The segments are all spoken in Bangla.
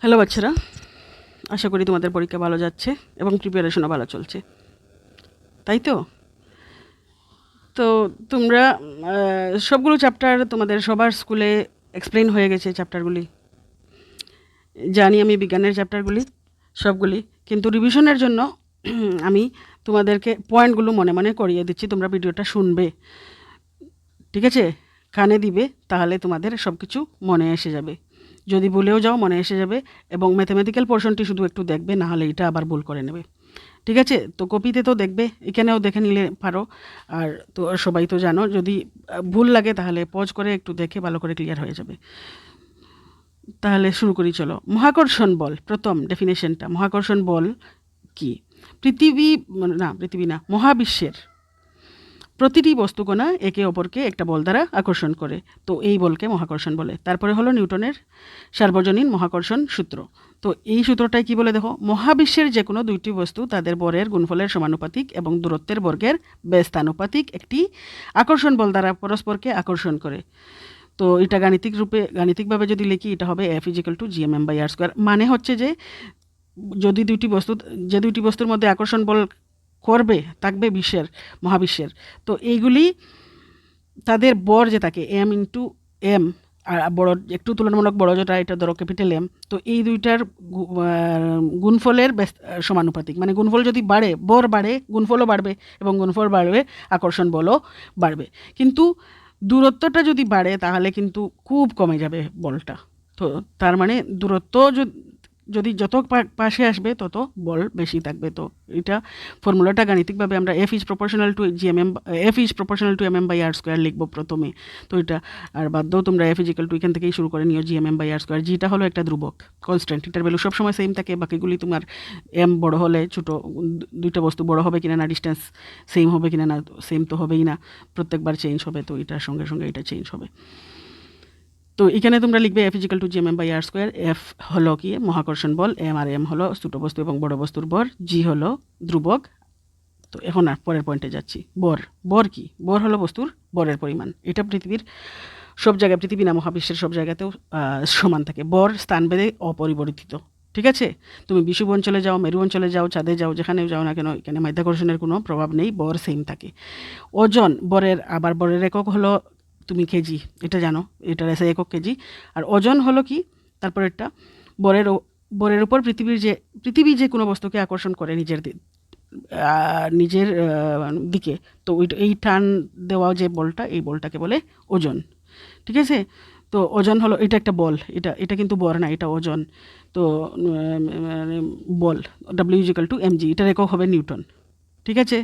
হ্যালো বাচ্চারা, আশা করি তোমাদের পরীক্ষা ভালো যাচ্ছে এবং প্রিপারেশনও ভালো চলছে, তাই তো? তো তোমরা সবগুলো চ্যাপ্টার তোমাদের সবার স্কুলে এক্সপ্লেন হয়ে গেছে চ্যাপ্টারগুলি। জানি আমি বিজ্ঞানের চ্যাপ্টারগুলি সবগুলি, কিন্তু রিভিশনের জন্য আমি তোমাদেরকে পয়েন্টগুলো মনে মনে করিয়ে দিচ্ছি। তোমরা ভিডিওটা শুনবে, ঠিক আছে? কানে দিবে, তাহলে তোমাদের সব কিছু মনে এসে যাবে। যদি ভুলেও যাও মনে এসে যাবে। এবং ম্যাথমেটিক্যাল পোর্শনটি শুধু একটু দেখবে, না হলে এটা আবার ভুল করে নেবে, ঠিক আছে? তো কপিতে তো দেখবে, এখানেও দেখে নিলে পারো। আর তো সবাই তো জানো, যদি ভুল লাগে তাহলে পজ করে একটু দেখে ভালো করে ক্লিয়ার হয়ে যাবে। তাহলে শুরু করি, চলো। মহাকর্ষণ বল, প্রথম ডেফিনেশনটা। মহাকর্ষণ বল কি? পৃথিবী না, মহাবিশ্বের প্রতিটি বস্তুকণা একে অপরকে একটা বল দ্বারা আকর্ষণ করে, তো এই বলকে মহাকর্ষণ বলে। তারপরে হলো নিউটনের সার্বজনীন মহাকর্ষণ সূত্র। তো এই সূত্রটাই কি বলে দেখো, মহাবিশ্বের যে কোনো দুইটি বস্তু তাদের বরের গুণফলের সমানুপাতিক এবং দূরত্বের বর্গের ব্যস্তানুপাতিক একটি আকর্ষণ বল দ্বারা পরস্পরকে আকর্ষণ করে। তো এটা গাণিতিকভাবে যদি লিখি, এটা হবে F=gmm/r²। মানে হচ্ছে যে যদি দুইটি বস্তুর মধ্যে আকর্ষণ বল থাকবে মহাবিশ্বের, তো এইগুলি তাদের বর যে থাকে M*M, আর বড় একটু তুলনামূলক বড় যেটা, এটা ধরো ক্যাপিটাল M, তো এই দুইটার গুণফলের সমানুপাতিক। মানে গুণফল যদি বাড়ে, বর বাড়ে, গুণফলও বাড়বে, এবং গুণফল বাড়বে, আকর্ষণ বলও বাড়বে। কিন্তু দূরত্বটা যদি বাড়ে তাহলে কিন্তু খুব কমে যাবে বলটা। তো তার মানে দূরত্ব যদি যত পাশে আসবে তত বল বেশি থাকবে। তো এটা ফর্মুলাটা গাণিতিকভাবে আমরা F=m/r² লিখবো প্রথমে। তো এটা আর বাদও তোমরা F= এখান থেকেই শুরু করে নিও, gmm/r²। জিটা হলো একটা ধ্রুবক, কনস্ট্যান্ট, এটার ভ্যালু সবসময় সেম থাকে। বাকিগুলি তোমার এম বড় হলে ছোটো, দুইটা বস্তু বড় হবে কিনা না, ডিস্টেন্স সেম হবে কিনা না, সেম তো হবেই না, প্রত্যেকবার চেঞ্জ হবে। তো এটার সঙ্গে সঙ্গে এটা চেঞ্জ হবে। তো এখানে তোমরা লিখবে F=gmm/r²। এফ হলো কি মহাকর্ষণ বল, এম আর এম হলো ছোট বস্তু এবং বড় বস্তুর ভর, জি হলো ধ্রুবক। তো এখন আর পরের পয়েন্টে যাচ্ছি। বর কি? বর হলো বস্তুর বরের পরিমাণ। এটা পৃথিবীর সব জায়গায়, পৃথিবী না মহাবিশ্বের সব জায়গাতেও সমান থাকে। বর স্থানভেদে অপরিবর্তিত, ঠিক আছে? তুমি বিষুব অঞ্চলে যাও, মেরু অঞ্চলে যাও, চাঁদে যাও, যেখানেও যাও না কেন, এখানে মাধ্যাকর্ষণের কোনো প্রভাব নেই, বর সেম থাকে। ওজন, বরের একক হলো, তুমি কেজি, এটা জানো, এটার এসে একক কেজি। আর ওজন হলো কি তারপরেরটা, বরের বরের উপর পৃথিবী যে কোনো বস্তুকে আকর্ষণ করে নিজের দিকে, তো এই টান দেওয়া যে বলটা, এই বলটাকে বলে ওজন, ঠিক আছে? তো ওজন হলো, এটা একটা বল, এটা কিন্তু বর না, এটা ওজন। তো বল W=mg, এটার একক হবে নিউটন, ঠিক আছে?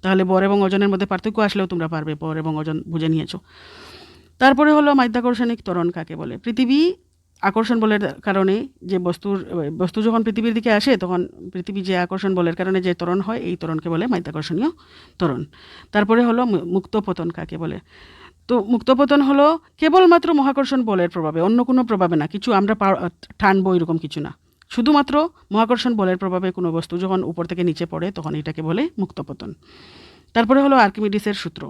তাহলে বর এবং ওজনের মধ্যে পার্থক্য আসলেও তোমরা পারবে, বর এবং ওজন বুঝে নিয়েছো। তারপরে হলো মাধ্যাকর্ষণিক ত্বরণ কাকে বলে। পৃথিবী আকর্ষণ বলের কারণে যে বস্তু যখন পৃথিবীর দিকে আসে, তখন পৃথিবী যে আকর্ষণ বলের কারণে যে ত্বরণ হয়, এই ত্বরণকে বলে মাধ্যাকর্ষণীয় ত্বরণ। তারপরে হলো মুক্ত পতন কাকে বলে। তো মুক্ত পতন হলো কেবলমাত্র মহাকর্ষণ বলের প্রভাবে, অন্য কোনো প্রভাবে না, কিছু আমরা টানবো এরকম কিছু না, শুধুমাত্র মহাকর্ষণ বলের প্রভাবে কোনো বস্তু যখন উপর থেকে নিচে পড়ে, তখন এটাকে বলে মুক্ত পতন। তারপরে হলো আর্কিমিডিসের সূত্র।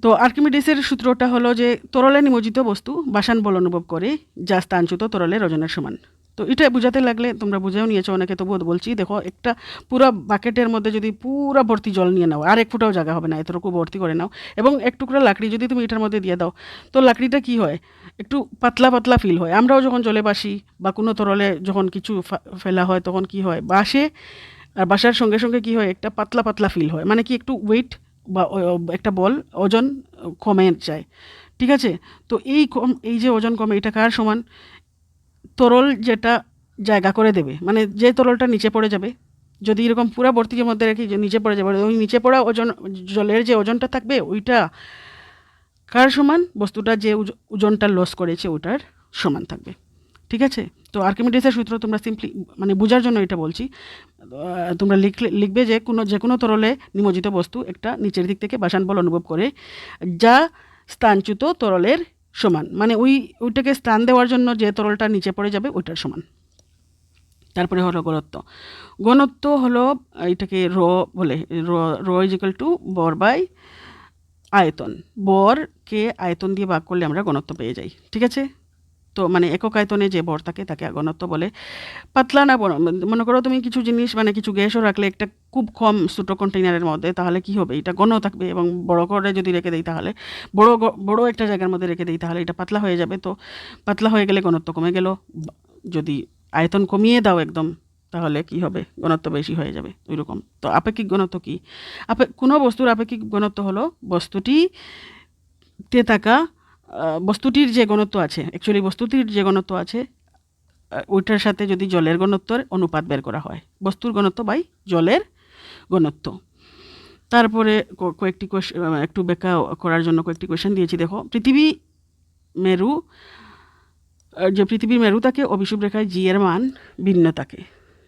তো আর্কিমিডিসের সূত্রটা হলো যে তরলে নিমজ্জিত বস্তু বাসান বল অনুভব করে, যা স্থানচ্যুত তরলের ওজনের সমান। তো এটা বোঝাতে লাগলে তোমরা বুঝেও নিয়েছো অনেকে, তবুও বলছি। দেখো, একটা পুরো বাকেটের মধ্যে যদি পুরো ভর্তি জল নিয়ে নাও, আর এক ফুটাও জায়গা হবে না, এতটুকু ভর্তি করে নাও, এবং এক টুকরা লাকড়ি যদি তুমি এটার মধ্যে দিয়ে দাও, তো লাকড়িটা কি হয়, একটু পাতলা পাতলা ফিল হয়। আমরাও যখন জলে বাসি বা কোনো তরলে যখন কিছু ফেলা হয়, তখন কি হয়, বাসে, আর বাসার সঙ্গে সঙ্গে কি হয়, একটা পাতলা পাতলা ফিল হয়। মানে কি, একটু ওয়েট বা একটা বল ওজন কমে যায়, ঠিক আছে? তো এই যে ওজন কমে, এটা কার সমান? তরল যেটা জায়গা করে দেবে, মানে যে তরলটা নিচে পড়ে যাবে, যদি এরকম পুরা ভর্তির মধ্যে রেখে যে নিচে পড়ে যাবে, ওই নিচে পড়া ওজন, জলের যে ওজনটা থাকবে, ওইটা কার সমান? বস্তুটা যে ওজনটা লস করেছে ওটার সমান থাকবে, ঠিক আছে? তো আর্কিমিডিসের সূত্র তোমরা সিম্পলি মানে বোঝার জন্য এটা বলছি। তোমরা লিখবে যে কোনো তরলে নিমজ্জিত বস্তু একটা নিচের দিক থেকে বাসান বল অনুভব করে, যা স্থানচ্যুত তরলের সমান। মানে ওইটাকে স্থান দেওয়ার জন্য যে তরলটা নিচে পড়ে যাবে ওইটার সমান। তারপরে হলো ঘনত্ব হলো, এটাকে বলে, ρ বর বাই আয়তন। বরকে আয়তন দিয়ে ভাগ করলে আমরা ঘনত্ব পেয়ে যাই, ঠিক আছে? তো মানে একক আয়তনে যে ভর থাকে তাকে ঘনত্ব বলে। পাতলা না বড়, মনে করো তুমি কিছু জিনিস মানে কিছু গ্যাসও রাখলে একটা খুব কম ছোটো কন্টেইনারের মধ্যে, তাহলে কি হবে, এটা ঘন থাকবে। এবং বড় করে যদি রেখে দিই তাহলে বড় একটা জায়গার মধ্যে রেখে দিই তাহলে এটা পাতলা হয়ে যাবে। তো পাতলা হয়ে গেলে ঘনত্ব কমে গেল। যদি আয়তন কমিয়ে দাও একদম, তাহলে কি হবে, ঘনত্ব বেশি হয়ে যাবে। ওই রকম। তো আপেক্ষিক ঘনত্ব কি? কোনো বস্তুর আপেক্ষিক ঘনত্ব হলো বস্তুটিতে থাকা বস্তুটির যে ঘনত্ব আছে, অ্যাকচুয়ালি বস্তুটির যে ঘনত্ব আছে ওইটার সাথে যদি জলের ঘনত্বের অনুপাত বের করা হয়, বস্তুর ঘনত্ব বাই জলের ঘনত্ব। তারপরে কয়েকটি একটু ব্যাখ্যা করার জন্য কয়েকটি কোয়েশ্চেন দিয়েছি। দেখো, পৃথিবীর মেরু থাকে ও বিষুব রেখায় জি এর মান ভিন্ন থাকে।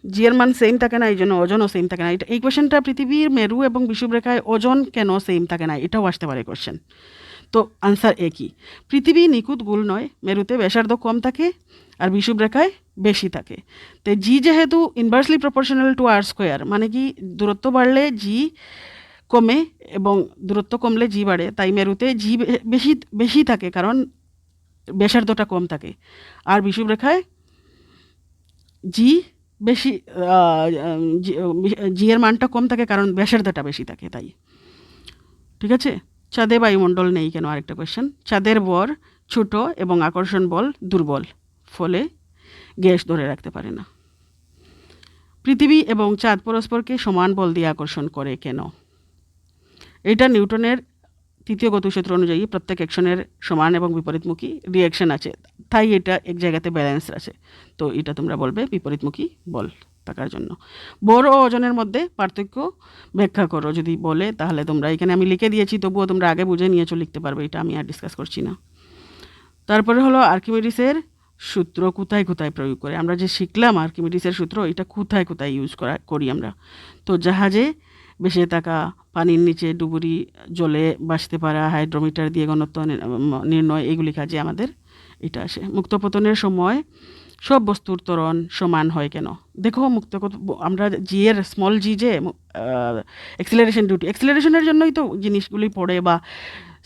জি এর মান সেম থাকে না, এই জন্য ওজনও সেম থাকে না। এই কোয়েশ্চেনটা পৃথিবীর মেরু এবং বিষুব রেখায় ওজন কেন সেম থাকে না, এটাও আসতে পারে কোয়েশ্চেন। তো আনসার একই। পৃথিবী নিখুঁত গোল নয়, মেরুতে ব্যাসার্ধ কম থাকে আর বিষুব রেখায় বেশি থাকে। তো জি যেহেতু inversely proportional to R square, মানে কি দূরত্ব বাড়লে জি কমে এবং দূরত্ব কমলে জি বাড়ে, তাই মেরুতে জি বেশি বেশি থাকে কারণ ব্যাসার্ধটা কম থাকে, আর বিষুব রেখায় জি বেশি জি এর মানটা কম থাকে কারণ ব্যাসার্ধটা বেশি থাকে। তাই ঠিক আছে। চাঁদে বায়ুমণ্ডল নেই কেন, আরেকটা কোয়েশ্চেন। চাঁদের ভর ছোট এবং আকর্ষণ বল দুর্বল, ফলে গ্যাস ধরে রাখতে পারে না। পৃথিবী এবং চাঁদ পরস্পরকে সমান বল দিয়ে আকর্ষণ করে কেন? এটা নিউটনের তৃতীয় গতিসূত্র অনুযায়ী প্রত্যেক অ্যাকশনের সমান এবং বিপরীতমুখী রিয়াকশন আছে, তাই এটা এক জায়গাতে ব্যালেন্স আছে। তো এটা তোমরা বলবে বিপরীতমুখী বল থাকার জন্য। ভর ও ওজনের মধ্যে পার্থক্য ব্যাখ্যা করো যদি বলে, তাহলে তোমরা এখানে আমি লিখে দিয়েছি, তবুও তোমরা আগে বুঝে নিয়েছো, লিখতে পারবে, এটা আমি আর ডিসকাস করছি না। তারপরে হলো আর্কিমিডিসের সূত্র কোথায় কোথায় প্রয়োগ করে। আমরা যে শিখলাম আর্কিমিডিসের সূত্র, এটা কোথায় কোথায় ইউজ করি আমরা। তো জাহাজে ভেসে থাকা, পানির নিচে ডুবুরি, জলে ভাসতে পারা, হাইড্রোমিটার দিয়ে ঘনত্ব নির্ণয়, এগুলি কাজে আমাদের এটা আসে। মুক্তপতনের সময় সব বস্তুর ত্বরণ সমান হয় কেন? দেখো, আমরা জি এর স্মল জি যে অ্যাক্সিলারেশন অ্যাক্সিলারেশনের জন্যই তো জিনিসগুলি পড়ে বা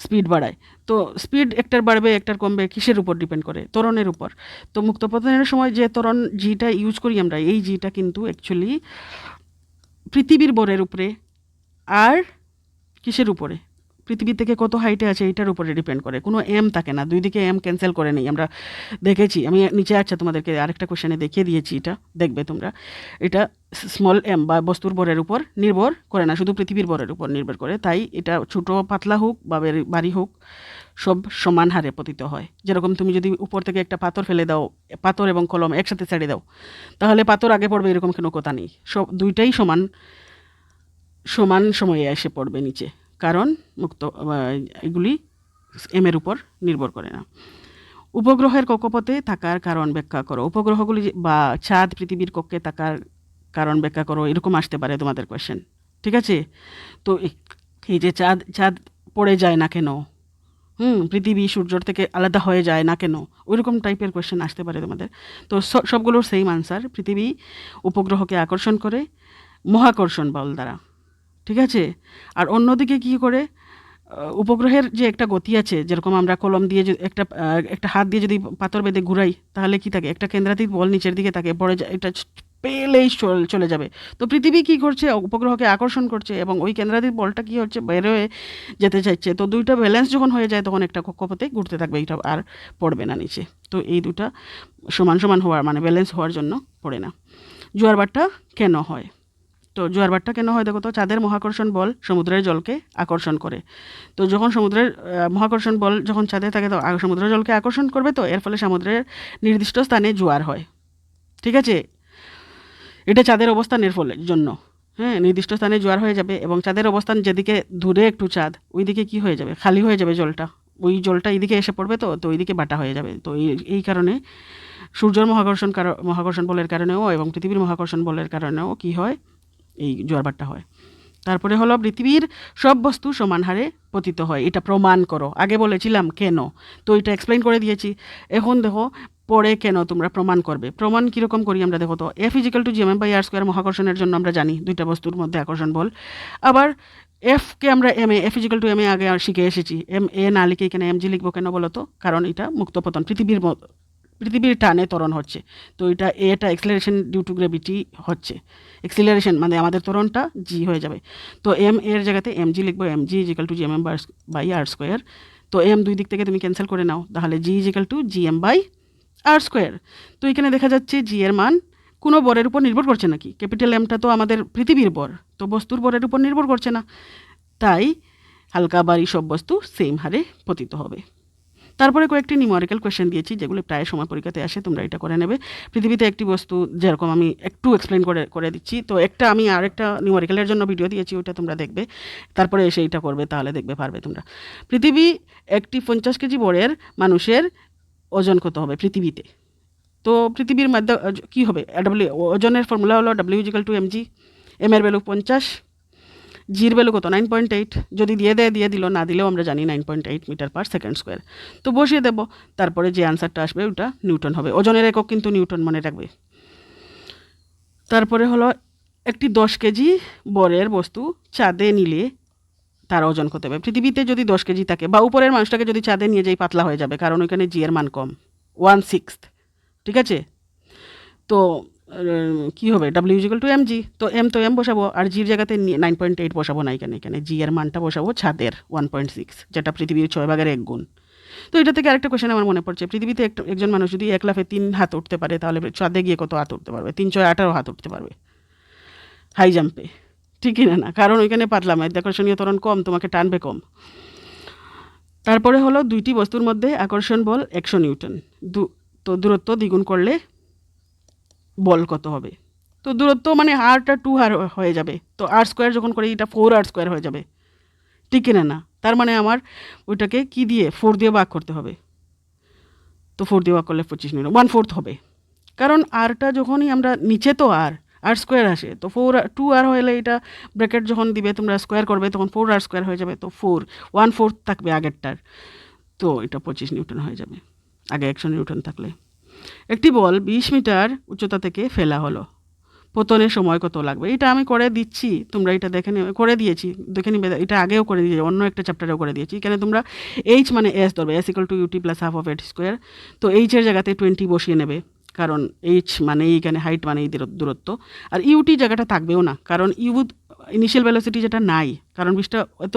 স্পিড বাড়ায়। তো স্পিড একটার বাড়বে একটার কমবে, কিসের উপর ডিপেন্ড করে? ত্বরণের উপর। তো মুক্তপতনের সময় যে ত্বরণ জিটা ইউজ করি আমরা, এই জিটা কিন্তু অ্যাকচুয়ালি পৃথিবীর ভরের উপরে আর কিসের উপরে, পৃথিবী থেকে কত হাইটে আছে এইটার উপরে ডিপেন্ড করে। কোনো এম থাকে না, দুই দিকে এম ক্যান্সেল করে নেই, আমরা দেখেছি। আমি নিচে তোমাদেরকে আরেকটা কোশ্চেনে দেখিয়ে দিয়েছি, এটা দেখবে তোমরা। এটা স্মল এম বা বস্তুর ভরের উপর নির্ভর করে না, শুধু পৃথিবীর ভরের উপর নির্ভর করে। তাই এটা ছোটো পাতলা হোক বা ভারী হোক, সব সমান হারে পতিত হয়। যেরকম তুমি যদি উপর থেকে একটা পাথর ফেলে দাও, পাথর এবং কলম একসাথে ছেড়ে দাও, তাহলে পাথর আগে পড়বে এরকম কোনো কথা নেই। দুইটাই সমান সমান সময়ে এসে পড়বে নিচে, কারণ এগুলি এমের উপর নির্ভর করে না। উপগ্রহের কক্ষপথে থাকার কারণ ব্যাখ্যা করো। উপগ্রহগুলি বা চাঁদ পৃথিবীর কক্ষে থাকার কারণ ব্যাখ্যা করো, এরকম আসতে পারে তোমাদের কোয়েশ্চেন। ঠিক আছে। তো এই যে চাঁদ পড়ে যায় না কেন, পৃথিবী সূর্যর থেকে আলাদা হয়ে যায় না কেন, ওইরকম টাইপের কোয়েশ্চেন আসতে পারে তোমাদের। তো সবগুলোর সেম আনসার। পৃথিবী উপগ্রহকে আকর্ষণ করে মহাকর্ষণ বল দ্বারা। ঠিক আছে। আর অন্যদিকে কী করে, উপগ্রহের যে একটা গতি আছে, যেরকম আমরা কলম দিয়ে একটা হাত দিয়ে যদি পাথর বেঁধে ঘুরাই, তাহলে কি থাকে, একটা কেন্দ্রাতিক বল নিচের দিকে থাকে, পড়ে যায়, এটা পেলেই চলে যাবে। তো পৃথিবী কি করছে, উপগ্রহকে আকর্ষণ করছে এবং ওই কেন্দ্রাতিক বলটা কি হচ্ছে, বের হয়ে যেতে চাইছে। তো দুইটা ব্যালেন্স যখন হয়ে যায়, তখন একটা কক্ষপথে ঘুরতে থাকবে, এটা আর পড়বে না নিচে। তো এই দুটা সমান সমান হওয়ার মানে ব্যালেন্স হওয়ার জন্য পড়ে না। জোয়ার ভাটা কেন হয়? তো জোয়ার ভাটা কেন হয় দেখো তো, চাঁদের মহাকর্ষণ বল সমুদ্রের জলকে আকর্ষণ করে। তো যখন সমুদ্রের মহাকর্ষণ বল যখন চাঁদে থাকে, তো সমুদ্রের জলকে আকর্ষণ করবে, তো এর ফলে সমুদ্রের নির্দিষ্ট স্থানে জোয়ার হয়। ঠিক আছে। এটা চাঁদের অবস্থানের জন্য নির্দিষ্ট স্থানে জোয়ার হয়ে যাবে, এবং চাঁদের অবস্থান যেদিকে দূরে একটু চাঁদ, ওই দিকে কী হয়ে যাবে, খালি হয়ে যাবে জলটা, ওই জলটা এইদিকে এসে পড়বে, তো ওইদিকে ভাটা হয়ে যাবে। তো এই কারণে সূর্যের মহাকর্ষণ বলের কারণেও এবং পৃথিবীর মহাকর্ষণ বলের কারণেও কী হয়, এই জোয়ার ভাটা হয়। তারপরে হলো পৃথিবীর সব বস্তু সমান হারে পতিত হয়, এটা প্রমাণ করো। আগে বলেছিলাম কেন, তো এটা এক্সপ্লেইন করে দিয়েছি। এখন দেখো পরে কেন তোমরা প্রমাণ করবে। প্রমাণ কীরকম করি আমরা, দেখো তো, F = gm/r² মহাকর্ষণের জন্য আমরা জানি দুইটা বস্তুর মধ্যে আকর্ষণ বল। আবার এফকে আমরা F = ma আগে শিখে এসেছি। এ না লিখে এখানে mg লিখবো কেন বলো তো? কারণ এটা মুক্তপতন, পৃথিবীর পৃথিবীর টানে ত্বরণ হচ্ছে। তো এটা অ্যাক্সিলারেশন ডিউ টু গ্র্যাভিটি হচ্ছে। অ্যাক্সিলারেশন মানে আমাদের ত্বরণটা জি হয়ে যাবে। তো এম এর জায়গাতে এম জি লিখবো, M G equal to G M M by R square. তো এম দুই দিক থেকে তুমি ক্যান্সেল করে নাও, তাহলে G equal to G M by R square. তো এখানে দেখা যাচ্ছে জি এর মান কোনো বরের উপর নির্ভর করছে নাকি? ক্যাপিটাল এমটা তো আমাদের পৃথিবীর বর, তো বস্তুর বরের উপর নির্ভর করছে না, তাই হালকা ভারী সব বস্তু সেম হারে পতিত হবে। তারপরে কয়েকটি নিউমেরিক্যাল কোয়েশ্চেন দিয়েছি যেগুলো প্রায় সময় পরীক্ষাতে আসে, তোমরা এটা করে নেবে। পৃথিবীতে একটি বস্তু, যেরকম আমি একটু এক্সপ্লেন করে দিচ্ছি, তো আমি আরেকটা নিউমেরিক্যালের জন্য ভিডিও দিয়েছি, ওইটা তোমরা দেখবে, তারপরে এসে এইটা করবে, তাহলে দেখবে পারবে তোমরা। পৃথিবী একটি 50 কেজি বরের মানুষের ওজন কত হবে পৃথিবীতে? তো পৃথিবীর মধ্যে কী হবে? ওজনের ফর্মুলা হলো W equal to M G. M এর ভ্যালু 50, জির ভ্যালু কত? 9.8। যদি দিয়ে দিল, না দিলেও আমরা জানি 9.8 মিটার পার সেকেন্ড স্কোয়ার। তো বসিয়ে দেবো, তারপরে যে আনসারটা আসবে ওটা নিউটন হবে। ওজনের একক কিন্তু নিউটন, মনে রাখবে। তারপরে হলো একটি 10 কেজি বরের বস্তু চাঁদে নিলে তার ওজন কত হবে? পৃথিবীতে যদি 10 কেজি থাকে, বা উপরের মানুষটাকে যদি চাঁদে নিয়ে যাই, পাতলা হয়ে যাবে, কারণ ওইখানে জি এর মান কম, 1/6। ঠিক আছে? তো কী হবে? W equal to M G. তো এম বসাবো, আর জির জায়গাতে 9.8 বসাবো না, এখানে জি এর মানটা বসাবো ছাদের 1.6, যেটা পৃথিবীর 6 ভাগের 1 গুণ। তো এটা থেকে আরেকটা কোয়েশ্চেন আমার মনে পড়ছে, পৃথিবীতে একজন মানুষ যদি 1 লাফে 3 হাত উঠতে পারে, তাহলে চাঁদে গিয়ে কত হাত উঠতে পারবে? 3 6 18 হাত উঠতে পারবে হাই জাম্পে। ঠিকই না? কারণ ওইখানে পাতলা, মাধ্যাকর্ষণীয় ত্বরণ কম, তোমাকে টানবে কম। তারপরে হলো দুইটি বস্তুর মধ্যে আকর্ষণ বল 100 নিউটন। তো দূরত্ব দ্বিগুণ করলে বল কত হবে? তো দূরত্ব মানে আরটা 2 আর হয়ে যাবে, তো আর স্কোয়ার যখন করে এটা 4 আর স্কোয়ার হয়ে যাবে। ঠিক কিনা না? তার মানে আমার ওইটাকে কি দিয়ে? 4 দিয়ে ভাগ করতে হবে। তো 4 দিয়ে ভাগ করলে 25 নিউটন, 1/4 হবে। কারণ আরটা যখনই আমরা নিচে, তো আর স্কোয়ার আসে, তো 2 আর হলে এটা ব্র্যাকেট যখন দিবে তোমরা স্কোয়ার করবে, তখন 4 আর স্কোয়ার হয়ে যাবে, তো 1/4 থাকবে আগেরটার, তো এটা 25 নিউটন হয়ে যাবে আগে 100 নিউটন থাকলে। একটি বল 20 মিটার উচ্চতা থেকে ফেলা হলো, পতনের সময় কত লাগবে? এটা আমি করে দিচ্ছি, তোমরা এটা দেখে নেবে, করে দিয়েছি, দেখে নিবে। এটা আগেও করে দিয়েছি, অন্য একটা চ্যাপ্টারেও করে দিয়েছি। এখানে তোমরা এইচ মানে এস ধরবে, S equal to UT plus half of at square. তো এইচের জায়গাতে 20 বসিয়ে নেবে, কারণ এইচ মানে এইখানে হাইট মানে এই দূরত্ব, আর ইউটি জায়গাটা থাকবেও না, কারণ ইনিশিয়াল ভেলোসিটি যেটা নাই, কারণ বিষটা এত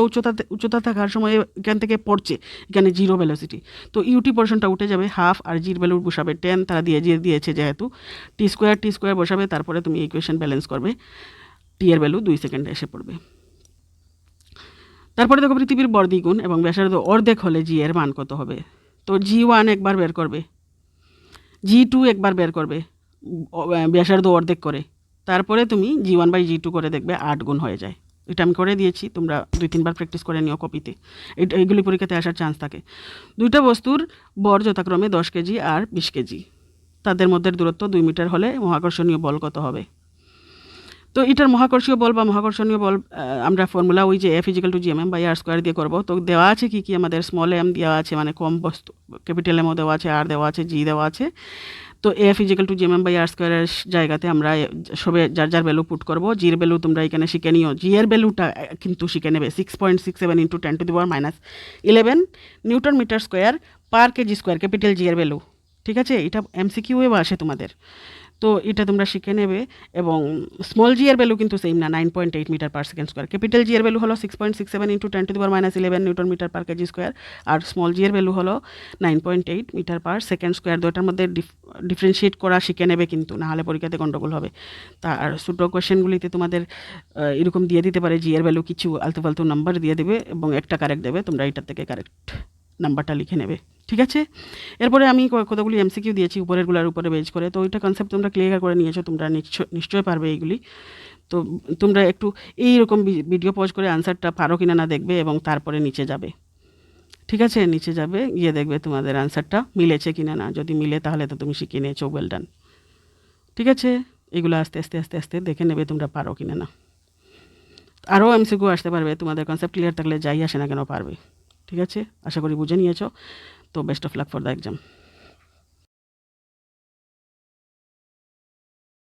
উচ্চতা থাকার সময় এখান থেকে পড়ছে, এখানে 0 ভেলোসিটি। তো ইউটি পোর্শনটা উঠে যাবে, হাফ, আর জির ভ্যালু বসাবে 10, তারা দিয়েছে যেহেতু টি স্কোয়ার বসাবে, তারপরে তুমি ইকুয়েশন ব্যালেন্স করবে, টি এর ভ্যালু 2 সেকেন্ডে এসে পড়বে। তারপরে দেখো পৃথিবীর বর দ্বিগুণ এবং ব্যাসার্ধ অর্ধেক হলে জি এর মান কত হবে? তো G1 একবার বের করবে, G2 একবার বের করবে, ব্যাসার্ধ অর্ধেক করে, তারপরে তুমি G1/G2 করে দেখবে 8 গুণ হয়ে যায়। এটা আমি করে দিয়েছি, তোমরা 2-3 বার প্র্যাকটিস করে নিও কপিতে, এইগুলি পরীক্ষাতে আসার চান্স থাকে। দুইটা বস্তুর বর যথাক্রমে 10 কেজি আর 20 কেজি, তাদের মধ্যে দূরত্ব 2 মিটার হলে মহাকর্ষণীয় বল কত হবে? তো এটার মহাকর্ষীয় বল বা মহাকর্ষণীয় বল আমরা ফর্মুলা ওই যে F = gmm/r² দিয়ে করব। তো দেওয়া আছে কি আমাদের স্মল m দেওয়া আছে, মানে কম বস্তু, ক্যাপিটাল এমও দেওয়া আছে, আর দেওয়া আছে, জি দেওয়া আছে। তো F = gmm/r² এর জায়গাতে আমরা সবে যার ভ্যালু পুট করব। জির ভ্যালু তোমরা এখানে শিখে নিও, জি এর ভ্যালুটা কিন্তু শিখে নেবে, 6.67 × 10⁻11 newton metre square per KG square, capital G এর ভ্যালু। ঠিক আছে? এটা MCQ-এও আসে তোমাদের, তো এটা তোমরা শিখে নেবে। এবং স্মল জি এর ভ্যালু কিন্তু সেম না, 9.8 metre per second square. Capital G এর ভ্যালু হলো 6.67 × 10⁻11 newton metre per KG square, আর স্মল জি এর ভ্যালু হলো 9.8 মিটার পার সেকেন্ড স্কোয়ার। দুটার মধ্যে ডিফারেন্সিয়েট করা শিখে নেবে, কিন্তু না হলে পরীক্ষাতে গন্ডগোল হবে। আর ছোটো কোয়েশ্চেনগুলিতে তোমাদের এরকম দিয়ে দিতে পারে, জি এর ভ্যালু কিছু আলতু ফালতু নাম্বার দিয়ে দেবে এবং একটা কারেক্ট দেবে, তোমরা এটার থেকে কারেক্ট নাম্বারটা লিখে নেবে। ঠিক আছে? এরপরে আমি কতগুলি এমসিকিউ দিয়েছি উপরেরগুলোর উপরে বেজ করে, তো ওইটা কনসেপ্ট তোমরা ক্লিয়ার করে নিয়েছো, তোমরা নিশ্চয়ই পারবে এইগুলি। তো তোমরা একটু এইরকম ভিডিও পজ করে আনসারটা পারো কিনা না দেখবে, এবং তারপরে নিচে যাবে। ঠিক আছে? নিচে যাবে, গিয়ে দেখবে তোমাদের আনসারটা মিলেছে কিনা না, যদি মিলে তাহলে তো তুমি শিখিয়ে নিয়েছো, ওয়েল ডান। ঠিক আছে? এগুলো আস্তে আস্তে দেখে নেবে তোমরা পারো কিনা না। আরও এমসিকিউ আসতে পারবে, তোমাদের কনসেপ্ট ক্লিয়ার থাকলে যাই আসে না কেন পারবে। ঠিক আছে? আশা করি বুঝে নিয়েছো। তো best of luck for the exam.